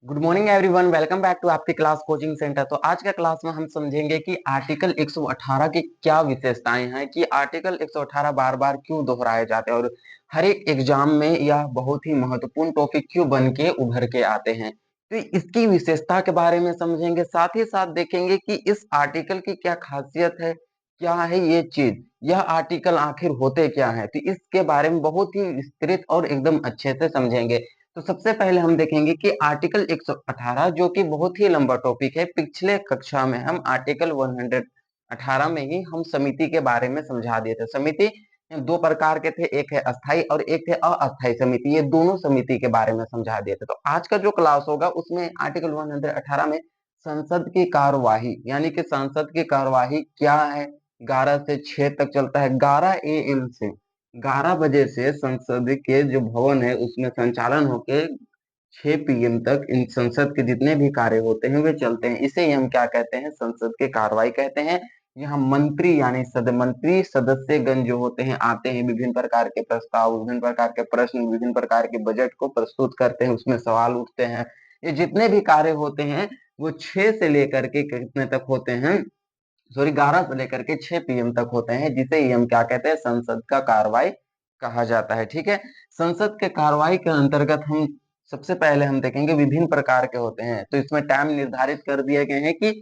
Good morning everyone, welcome back to आपकी class coaching centre. तो आज का क्लास में हम समझेंगे कि आर्टिकल 118 की क्या विशेषताएं हैं, कि आर्टिकल 118 बार-बार क्यों दोहराए जाते हैं और हर एक एग्जाम में यह बहुत ही महत्वपूर्ण टॉपिक क्यों बन के उभर के आते हैं। तो इसकी विशेषता के बारे में समझेंगे, साथ ही साथ देखेंगे कि इस आर्टिकल की क्या खासियत है, क्या है ये चीज, यह आर्टिकल आखिर होते क्या है। तो इसके बारे में बहुत ही विस्तृत और एकदम अच्छे से समझेंगे। तो सबसे पहले हम देखेंगे कि आर्टिकल 118 जो कि बहुत ही लंबा टॉपिक है। पिछले कक्षा में हम आर्टिकल 118 में ही हम समिति के बारे में समझा दिए थे। समिति दो प्रकार के थे, एक है अस्थाई और एक है अस्थाई समिति। ये दोनों समिति के बारे में समझा दिए थे। तो आज का जो क्लास होगा उसमें आर्टिकल 118 में संसद की कार्यवाही, यानी कि संसद की कार्यवाही क्या है। 11 से 6 तक चलता है। 11 AM से 11 बजे से संसद के जो भवन है उसमें संचालन होके 6 PM तक इन संसद के जितने भी कार्य होते हैं वे चलते हैं। इसे ही हम क्या कहते हैं, संसद के कार्रवाई कहते हैं। यहाँ मंत्री यानी मंत्री सदस्यगण जो होते हैं आते हैं, विभिन्न प्रकार के प्रस्ताव, विभिन्न प्रकार के प्रश्न, विभिन्न प्रकार के बजट को प्रस्तुत करते हैं, उसमें सवाल उठते हैं। ये जितने भी कार्य होते हैं वो 6 से लेकर के कितने तक होते हैं, सॉरी 11 से लेकर के 6 PM तक होते हैं, जिसे ही हम क्या कहते हैं, संसद का कार्रवाई कहा जाता है। ठीक है। संसद के कार्रवाई के अंतर्गत हम सबसे पहले हम देखेंगे विभिन्न प्रकार के होते हैं। तो इसमें टाइम निर्धारित कर दिए गए हैं कि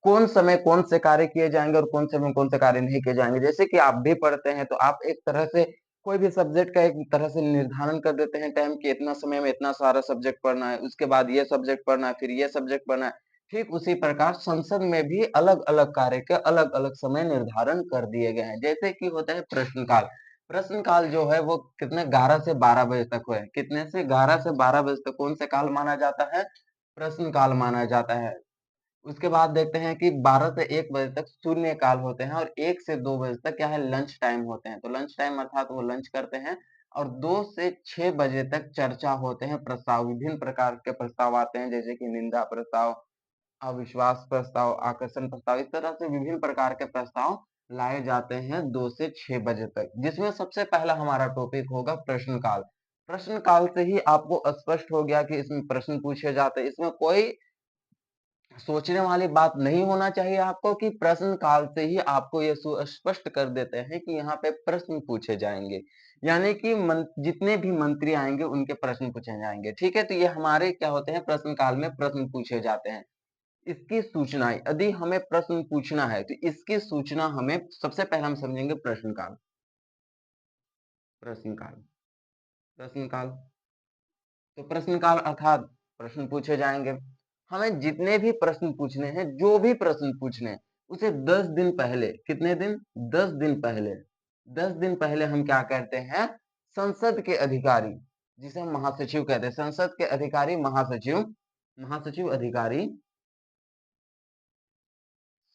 कौन समय कौन से कार्य किए जाएंगे और कौन समय कौन से कार्य नहीं किए जाएंगे। जैसे कि आप भी पढ़ते हैं तो आप एक तरह से कोई भी सब्जेक्ट का एक तरह से निर्धारण कर देते हैं टाइम कि इतना समय में इतना सारा सब्जेक्ट पढ़ना है, उसके बाद ये सब्जेक्ट पढ़ना है, फिर ये सब्जेक्ट पढ़ना है। ठीक उसी प्रकार संसद में भी अलग-अलग कार्य के अलग-अलग समय निर्धारण कर दिए गए हैं। जैसे कि होता है प्रश्नकाल। प्रश्नकाल जो है वो कितने 11 से 12 बजे तक है। कितने से 11 से 12 बजे तक कौन से काल माना जाता है, प्रश्नकाल माना जाता है। उसके बाद देखते हैं कि 12 से 1 बजे तक शून्य काल होते हैं और 1 से 2 बजे तक क्या है, लंच टाइम होते हैं। तो लंच टाइम अर्थात वो लंच करते हैं। और 2 से 6 बजे तक चर्चा होते हैं, प्रस्ताव, विभिन्न प्रकार के प्रस्ताव आते हैं, जैसे कि निंदा प्रस्ताव, अविश्वास प्रस्ताव, आकर्षण प्रस्ताव, इस तरह से विभिन्न प्रकार के प्रस्ताव लाए जाते हैं 2 से 6 बजे तक, जिसमें सबसे पहला हमारा टॉपिक होगा प्रश्नकाल। प्रश्नकाल से ही आपको स्पष्ट हो गया कि इसमें प्रश्न पूछे जाते हैं। इसमें कोई सोचने वाली बात नहीं होना चाहिए आपको कि प्रश्न काल से ही आपको ये सुस्पष्ट कर देते हैं कि यहाँ पे प्रश्न पूछे जाएंगे, यानी कि जितने भी मंत्री आएंगे उनके प्रश्न पूछे जाएंगे। ठीक है। तो ये हमारे क्या होते हैं, प्रश्न काल में प्रश्न पूछे जाते हैं। इसकी सूचना, यदि हमें प्रश्न पूछना है तो इसकी सूचना हमें सबसे पहले हम समझेंगे प्रश्न काल। प्रश्न काल, प्रश्न काल, तो प्रश्न काल अर्थात प्रश्न पूछे जाएंगे। हमें जितने भी प्रश्न पूछने हैं, जो भी प्रश्न पूछने हैं, उसे 10 दिन पहले, कितने दिन, 10 दिन पहले, 10 दिन पहले हम क्या करते हैं, संसद के अधिकारी, जिसे हम महासचिव कहते हैं, संसद के अधिकारी महासचिव, महासचिव अधिकारी,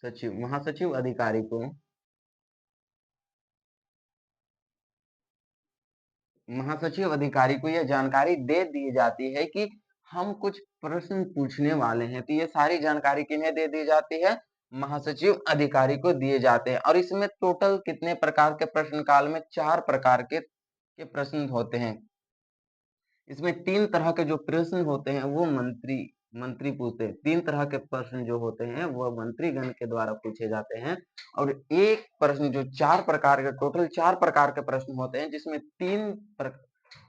सचिव, महासचिव अधिकारी को, महासचिव अधिकारी को यह जानकारी दे दी जाती है कि हम कुछ प्रश्न पूछने वाले हैं। तो ये सारी जानकारी किन्हें दे दी जाती है, महासचिव अधिकारी को दिए जाते हैं। और इसमें टोटल कितने प्रकार के प्रश्न काल में, 4 प्रकार के प्रश्न होते हैं। इसमें 3 तरह के जो प्रश्न होते हैं वो मंत्री मंत्री पूछते हैं। 3 तरह के प्रश्न जो होते हैं वो मंत्रीगण के द्वारा पूछे जाते हैं। और एक प्रश्न जो 4 प्रकार के, टोटल 4 प्रकार के प्रश्न होते हैं, जिसमें 3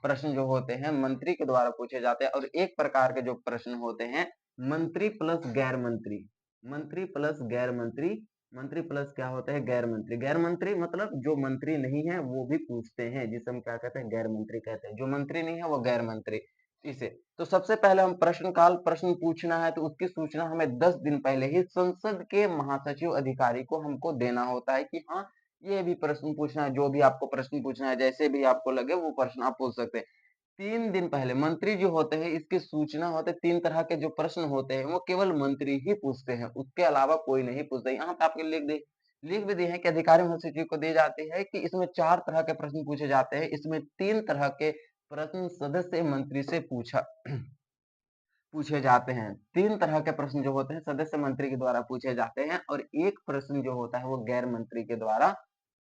प्रश्न जो होते हैं मंत्री के द्वारा पूछे जाते हैं और एक प्रकार के जो प्रश्न होते हैं मंत्री प्लस गैर मंत्री, मंत्री प्लस गैर मंत्री, मंत्री प्लस क्या होता है, गैर मंत्री। गैर मंत्री मतलब जो मंत्री नहीं है वो भी पूछते हैं, जिसे हम क्या कहते हैं, गैर मंत्री कहते हैं। जो मंत्री नहीं है वो गैर मंत्री। इसे तो सबसे पहले हम प्रश्न काल, प्रश्न पूछना है तो उसकी सूचना हमें 10 दिन पहले ही संसद के महासचिव अधिकारी को हमको देना होता है कि हाँ ये भी प्रश्न पूछना है, जो भी आपको प्रश्न पूछना है, जैसे भी आपको लगे वो प्रश्न आप पूछ सकते हैं। 3 दिन पहले मंत्री जो होते हैं इसकी सूचना होते है। 3 तरह के जो प्रश्न होते हैं वो केवल मंत्री ही पूछते हैं, उसके अलावा कोई नहीं पूछता। यहाँ पे आपके लिख भी दिए हैं कि अधिकारी महासचिव को दी जाती है कि इसमें 4 तरह के प्रश्न पूछे जाते हैं। इसमें 3 तरह के प्रश्न सदस्य मंत्री से पूछे जाते हैं। 3 तरह के प्रश्न जो होते हैं सदस्य मंत्री के द्वारा पूछे जाते हैं और एक प्रश्न जो होता है वो गैर मंत्री के द्वारा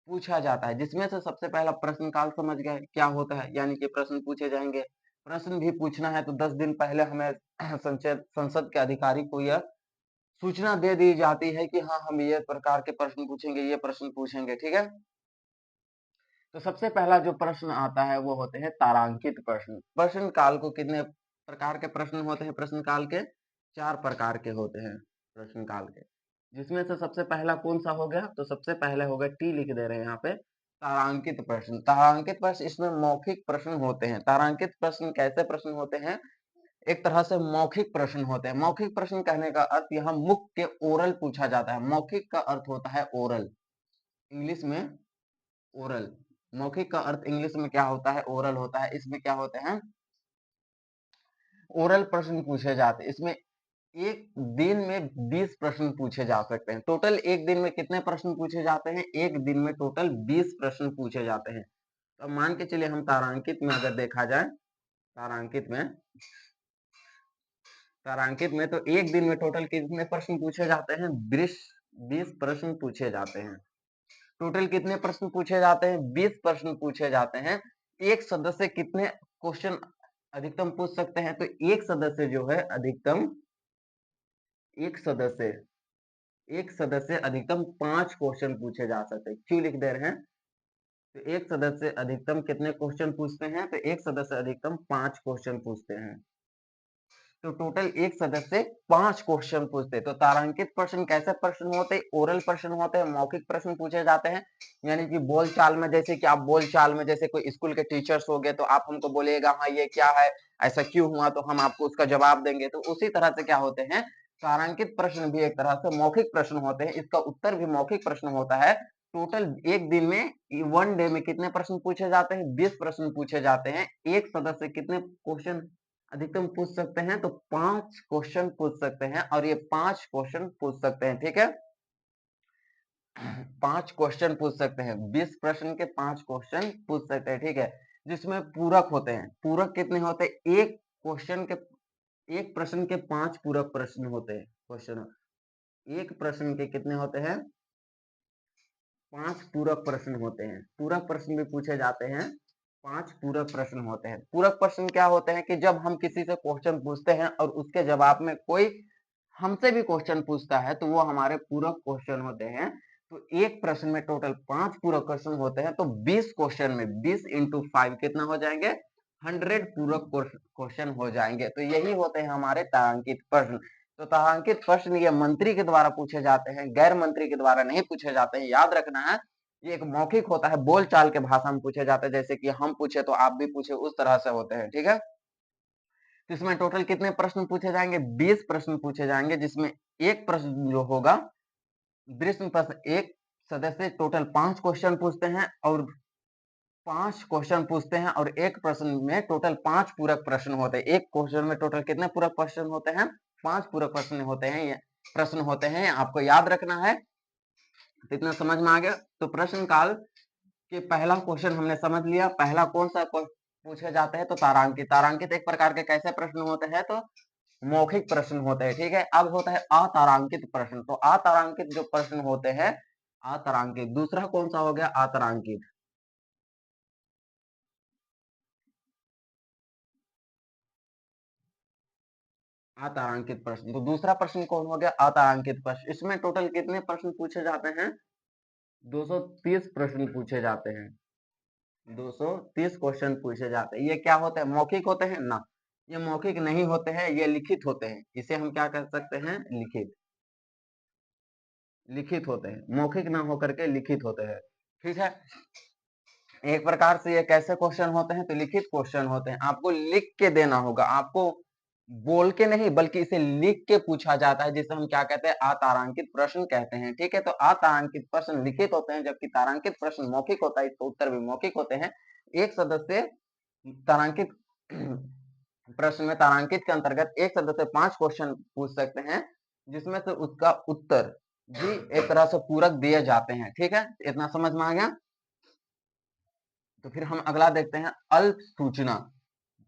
पूछा जाता है। जिसमें से सबसे पहला प्रश्न काल समझ गए क्या होता है, यानी कि प्रश्न पूछे जाएंगे। प्रश्न भी पूछना है तो 10 दिन पहले हमें संसद के अधिकारी को यह सूचना दे दी जाती है कि हाँ, हम ये प्रकार के प्रश्न पूछेंगे, ये प्रश्न पूछेंगे, ठीक है? तो सबसे पहला जो प्रश्न आता है वो होते हैं तारांकित प्रश्न। प्रश्न काल को कितने प्रकार के प्रश्न होते हैं? प्रश्न काल के 4 प्रकार के होते हैं प्रश्न काल के। जिसमें से सबसे पहला कौन सा हो गया? तो सबसे पहले हो गया, टी लिख दे रहे हैं यहाँ पे, तारांकित प्रश्न। तारांकित प्रश्न, इसमें मौखिक प्रश्न होते हैं। तारांकित प्रश्न कैसे प्रश्न होते हैं? एक तरह से मौखिक प्रश्न होते हैं। मौखिक प्रश्न कहने का अर्थ यहाँ मुख के ओरल पूछा जाता है। मौखिक का अर्थ होता है ओरल, इंग्लिश में ओरल। मौखिक का अर्थ इंग्लिश में क्या होता है? ओरल होता है। इसमें क्या होते हैं? ओरल प्रश्न पूछे जाते हैं। इसमें एक दिन में 20 प्रश्न पूछे जा सकते हैं। टोटल एक दिन में कितने प्रश्न पूछे जाते हैं? एक दिन में टोटल 20 प्रश्न पूछे जाते हैं। तो मान के चलिए हम तारांकित में अगर देखा जाए, तारांकित में तो एक दिन में टोटल कितने प्रश्न पूछे जाते हैं? 20 प्रश्न पूछे जाते हैं। टोटल कितने प्रश्न पूछे जाते हैं? 20 प्रश्न पूछे जाते हैं। एक सदस्य कितने क्वेश्चन अधिकतम पूछ सकते हैं? तो एक सदस्य जो है अधिकतम, एक सदस्य अधिकतम 5 क्वेश्चन पूछे जा सकते हैं। क्यों लिख दे रहे हैं? तो एक सदस्य अधिकतम कितने क्वेश्चन पूछते हैं? तो एक सदस्य अधिकतम 5 क्वेश्चन पूछते हैं। तो टोटल एक सदस्य 5 क्वेश्चन पूछते हैं। तो तारांकित प्रश्न कैसे प्रश्न होते हैं? ओरल प्रश्न होते हैं, मौखिक प्रश्न पूछे जाते हैं। यानी कि बोलचाल में, जैसे कि आप बोलचाल में, जैसे कोई स्कूल के टीचर्स हो गए तो आप हमको बोलिएगा हाँ ये क्या है, ऐसा क्यों हुआ, तो हम आपको उसका जवाब देंगे। तो उसी तरह से क्या होते हैं, तारांकित प्रश्न भी एक तरह से मौखिक प्रश्न होते हैं। इसका उत्तर भी मौखिक प्रश्न होता है। टोटल एक दिन में, वन डे में कितने प्रश्न पूछे जाते हैं? 20 प्रश्न पूछे जाते हैं। एक सदस्य कितने क्वेश्चन अधिकतम पूछ सकते हैं? तो 5 क्वेश्चन पूछ सकते हैं, और ये 5 क्वेश्चन पूछ सकते हैं, ठीक है? 5 क्वेश्चन पूछ सकते हैं। 20 प्रश्न के 5 क्वेश्चन पूछ सकते हैं, ठीक है? जिसमें पूरक होते हैं। पूरक कितने होते हैं? एक प्रश्न के 5 पूरक प्रश्न होते हैं। क्वेश्चन, एक प्रश्न के कितने होते हैं? 5 पूरक प्रश्न होते हैं। पूरक प्रश्न भी पूछे जाते हैं। 5 पूरक प्रश्न होते हैं। पूरक प्रश्न क्या होते हैं कि जब हम किसी से क्वेश्चन पूछते हैं और उसके जवाब में कोई हमसे भी क्वेश्चन पूछता है तो वो हमारे पूरक क्वेश्चन होते हैं। तो एक प्रश्न में टोटल 5 पूरक क्वेश्चन होते हैं। तो 20 क्वेश्चन में 20 इंटू 5 कितना हो जाएंगे? 100 पूरक क्वेश्चन हो जाएंगे। तो यही होते हैं हमारे तारांकित प्रश्न। तो तारांकित प्रश्न ये मंत्री के द्वारा पूछे जाते हैं, गैर मंत्री के द्वारा नहीं पूछे जाते हैं। याद रखना है, ये एक मौखिक होता है, बोलचाल के भाषा में पूछे जाते हैं। जैसे कि हम पूछे तो आप भी पूछे, उस तरह से होते हैं, ठीक है? तो इसमें टोटल कितने प्रश्न पूछे जाएंगे? 20 प्रश्न पूछे जाएंगे, जिसमें एक प्रश्न जो होगा, 20 प्रश्न, एक सदस्य टोटल 5 क्वेश्चन पूछते हैं, और 5 क्वेश्चन पूछते हैं, और एक प्रश्न में टोटल 5 पूरक प्रश्न होते हैं। एक क्वेश्चन में टोटल कितने पूरक प्रश्न होते हैं? 5 पूरक प्रश्न होते हैं। ये प्रश्न होते हैं, आपको याद रखना है। तो इतना समझ में आ गया। तो प्रश्न काल के पहला क्वेश्चन हमने समझ लिया। पहला कौन सा पूछे जाते हैं? तो तारांकित। तारांकित एक प्रकार के कैसे प्रश्न होते हैं? तो मौखिक प्रश्न होते हैं, ठीक है? अब होता है अतारांकित प्रश्न। तो अतारांकित जो प्रश्न होते हैं, अतारांकित। दूसरा कौन सा हो गया? अतारांकित। अतारांकित प्रश्न। तो दूसरा प्रश्न कौन हो गया? अतारांकित प्रश्न। इसमें टोटल कितने प्रश्न पूछे जाते हैं? 230 प्रश्न पूछे जाते हैं। 230 क्वेश्चन पूछे जाते हैं। ये क्या होते हैं? मौखिक होते हैं ना? ये मौखिक नहीं होते हैं, ये लिखित होते हैं। इसे हम क्या कर सकते हैं? लिखित। लिखित होते हैं, मौखिक ना होकर के लिखित होते हैं, ठीक है? एक प्रकार से ये कैसे क्वेश्चन होते हैं? तो लिखित क्वेश्चन होते हैं। आपको लिख के देना होगा, आपको बोल के नहीं बल्कि इसे लिख के पूछा जाता है, जिसे हम क्या कहते हैं? अतारांकित प्रश्न कहते हैं, ठीक है? तो अतारांकित प्रश्न लिखित होते हैं, जबकि तारांकित प्रश्न मौखिक होता है। इसका उत्तर भी मौखिक होते हैं। एक सदस्य तारांकित प्रश्न में, तारांकित के अंतर्गत एक सदस्य 5 क्वेश्चन पूछ सकते हैं, जिसमें से उसका उत्तर भी एक तरह से पूरक दिए जाते हैं, ठीक है? इतना समझ में आ गया। तो फिर हम अगला देखते हैं, अल्प सूचना।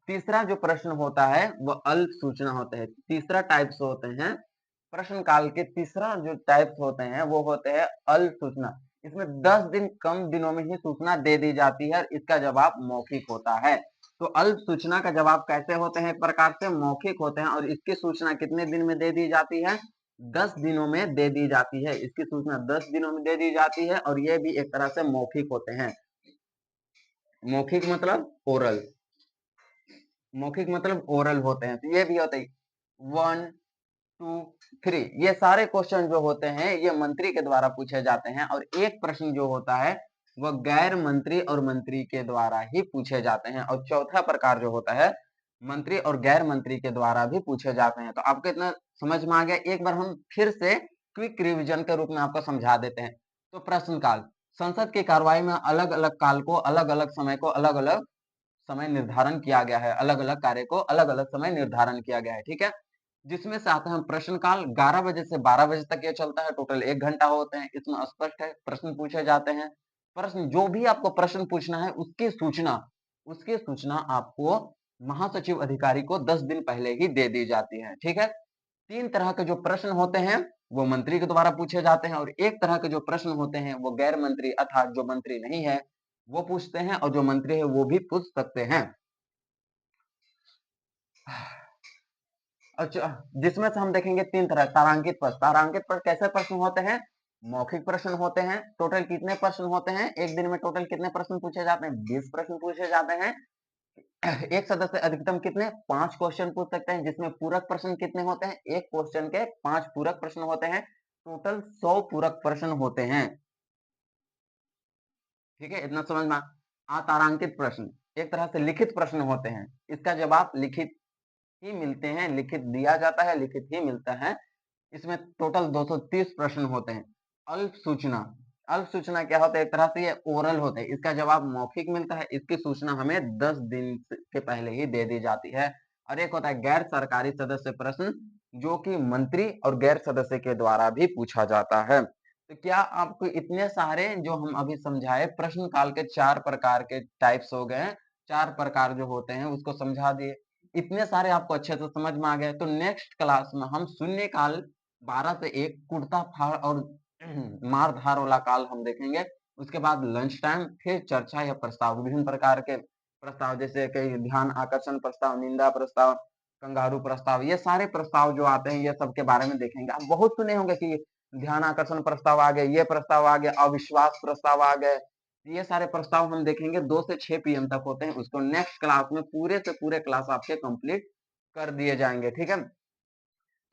तीसरा जो प्रश्न होता है वह अल्प सूचना होता है। तीसरा टाइप्स होते हैं प्रश्न काल के। तीसरा जो टाइप्स होते हैं वो होते हैं अल्प सूचना। इसमें 10 दिन कम दिनों में ही सूचना दे दी जाती है, इसका जवाब मौखिक होता है। तो अल्प सूचना का जवाब कैसे होते हैं? एक प्रकार से मौखिक होते हैं और इसकी सूचना कितने दिन में दे दी जाती है? 10 दिनों में दे दी जाती है। इसकी सूचना 10 दिनों में दे दी जाती है और ये भी एक तरह से मौखिक होते हैं। मौखिक मतलब ओरल, मौखिक मतलब ओरल होते हैं। तो ये भी होते हैं 1, 2, 3 ये सारे क्वेश्चन जो होते हैं ये मंत्री के द्वारा पूछे जाते हैं और एक प्रश्न जो होता है वह गैर मंत्री और मंत्री के द्वारा ही पूछे जाते हैं और चौथा प्रकार जो होता है मंत्री और गैर मंत्री के द्वारा भी पूछे जाते हैं। तो आपको इतना समझ में आ गया? एक बार हम फिर से क्विक रिवीजन के रूप में आपको समझा देते हैं। तो प्रश्न काल, संसद की कार्रवाई में अलग अलग काल को, अलग अलग समय को, अलग अलग समय निर्धारण किया गया है, अलग अलग कार्य को अलग अलग समय निर्धारण किया गया है। ठीक है, जिसमें से आता है प्रश्न काल 11 बजे से 12 बजे तक ये चलता है, टोटल 1 घंटा होते हैं। इसमें स्पष्ट है प्रश्न पूछे जाते हैं। प्रश्न जो भी आपको प्रश्न पूछना है उसकी सूचना आपको महासचिव अधिकारी को 10 दिन पहले ही दे दी जाती है। ठीक है, 3 तरह के जो प्रश्न होते हैं वो मंत्री के द्वारा पूछे जाते हैं और एक तरह के जो प्रश्न होते हैं वो गैर मंत्री अर्थात जो मंत्री नहीं है वो पूछते हैं और जो मंत्री है वो भी पूछ सकते हैं। अच्छा, जिसमें से हम देखेंगे 3 तरह तारांकित प्रश्न। तारांकित प्रश्न कैसे प्रश्न होते हैं? मौखिक प्रश्न होते हैं। टोटल कितने प्रश्न होते हैं? एक दिन में टोटल कितने प्रश्न पूछे जाते हैं? 20 प्रश्न पूछे जाते हैं। एक सदस्य अधिकतम कितने 5 क्वेश्चन पूछ सकते हैं, जिसमें पूरक प्रश्न कितने होते हैं? एक क्वेश्चन के 5 पूरक प्रश्न होते हैं। टोटल 100 पूरक प्रश्न होते हैं। ठीक है, इतना समझ में अतारांकित प्रश्न एक तरह से लिखित प्रश्न होते हैं। इसका जवाब लिखित ही मिलते हैं, लिखित दिया जाता है, लिखित ही मिलता है। इसमें टोटल 230 प्रश्न होते हैं। अल्प सूचना, अल्प सूचना क्या होता है? एक तरह से ये ओरल होते हैं। इसका जवाब मौखिक मिलता है, इसकी सूचना हमें 10 दिन के पहले ही दे दी जाती है। और एक होता है गैर सरकारी सदस्य प्रश्न, जो कि मंत्री और गैर सदस्य के द्वारा भी पूछा जाता है। तो क्या आपको इतने सारे जो हम अभी समझाए प्रश्न काल के 4 प्रकार के टाइप्स हो गए, 4 प्रकार जो होते हैं उसको समझा दिए। इतने सारे आपको अच्छे से समझ में आ गए। तो नेक्स्ट क्लास में हम शून्य काल 12 से 1 कुर्ता फाड़ और मार धाड़ वाला काल हम देखेंगे। उसके बाद लंच टाइम, फिर चर्चा या प्रस्ताव, विभिन्न प्रकार के प्रस्ताव जैसे कि ध्यान आकर्षण प्रस्ताव, निंदा प्रस्ताव, कंगारू प्रस्ताव, ये सारे प्रस्ताव जो आते हैं ये सब के बारे में देखेंगे। आप बहुत सुने होंगे कि ध्यान आकर्षण प्रस्ताव आ गए, ये प्रस्ताव आ गया, अविश्वास प्रस्ताव आ गए। ये सारे प्रस्ताव हम देखेंगे 2 से 6 पीएम तक होते हैं। उसको नेक्स्ट क्लास में पूरे से पूरे क्लास आपके कंप्लीट कर दिए जाएंगे। ठीक है,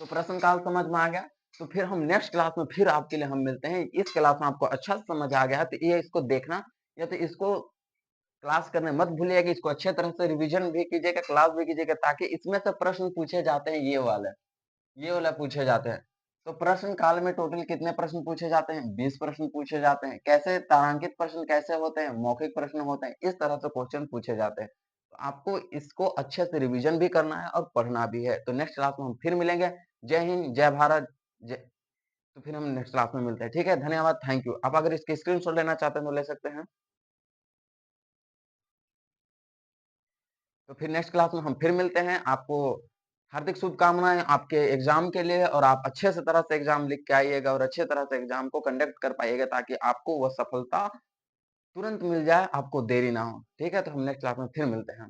तो प्रश्न काल समझ में आ गया। तो फिर हम नेक्स्ट क्लास में फिर आपके लिए हम मिलते हैं। इस क्लास में आपको अच्छा से समझ आ गया है तो ये इसको देखना या तो इसको क्लास करने मत भूलिएगा कि इसको अच्छे तरह से रिवीजन भी कीजिएगा, क्लास भी कीजिएगा, ताकि इसमें से प्रश्न पूछे जाते हैं ये वाला पूछे जाते हैं। तो प्रश्न काल में टोटल कितने प्रश्न पूछे जाते हैं? 20 प्रश्न पूछे जाते हैं। कैसे तारांकित प्रश्न कैसे होते हैं? मौखिक प्रश्न होते हैं। इस तरह से क्वेश्चन पूछे जाते हैं। तो आपको इसको अच्छे से रिवीजन भी करना है और पढ़ना भी है। तो नेक्स्ट क्लास में हम फिर मिलेंगे। जय हिंद, जय भारत, जय। तो फिर हम नेक्स्ट क्लास में मिलते हैं। ठीक है, धन्यवाद, थैंक यू। आप अगर इसके स्क्रीनशॉट लेना चाहते हैं तो ले सकते हैं। तो फिर नेक्स्ट क्लास में हम फिर मिलते हैं। आपको हार्दिक शुभकामनाएं आपके एग्जाम के लिए और आप अच्छे से तरह से एग्जाम लिख के आइएगा और अच्छे तरह से एग्जाम को कंडक्ट कर पाइएगा ताकि आपको वह सफलता तुरंत मिल जाए, आपको देरी ना हो। ठीक है, तो हम नेक्स्ट क्लास में फिर मिलते हैं।